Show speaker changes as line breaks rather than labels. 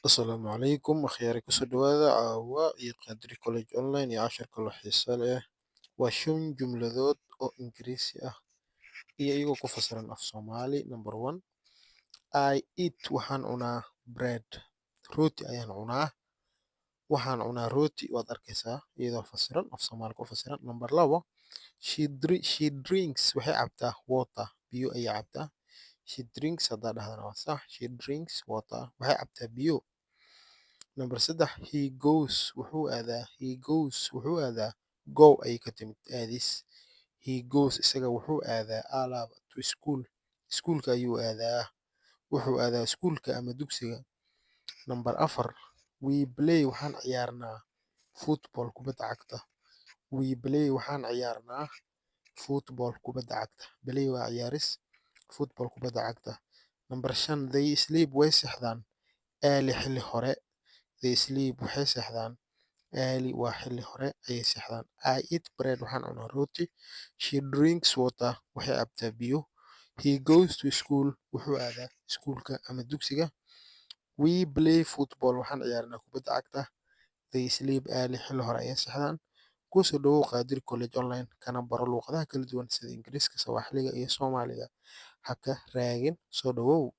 Asalaamu calaykum akhyaari kusoo dhawaada caawa iyo qadri college online iyo cashar kaloo xiiso leh waa 5 jumladood oo ingiriisi ah iyo iyagoo ku fasiran af soomaali number 1 I eat waxaan cunaa bread rooti ayaan cunaa waxaan cunaa rooti waad arkaysaa iyadoo fasiran af soomaali ku fasiran number 2 she drinks waxay cabtaa water biyo ayay cabtaa she drinks haddaa dhahdana waa sax she drinks water waxay cabtaa biyo number 3 he goes go ayay ka timid aadis he goes isaga wuxuu aadaa alaaba to school iskuulka ayuu aadaa wuxuu aadaa iskuulka ama dugsiga number 4 we play waxaan ciyaarnaa football kubadda cagta we play waxaan ciyaarnaa football kubadda cagta play waa ciyaaris football kubadda cagta number 5 they sleep way seexdaan early xilli hore they sleep waxay seexdaan early waa xilli hore ayay seexdaan I eat bread waxaan cunaa rooti she drinks water waxay cabtaa biyo he goes to school wuxuu aadaa iskuulka ama dugsiga we play football waxaan ciyaarnaa kubadda cagta they sleep early xilli hore ayay seexdaan kusoo dhawow qaadir college online kana baro luuqadaha kala duwan sida ingiriiska sawaaxiliga iyo soomaaliga ha ka raagin soo dhawow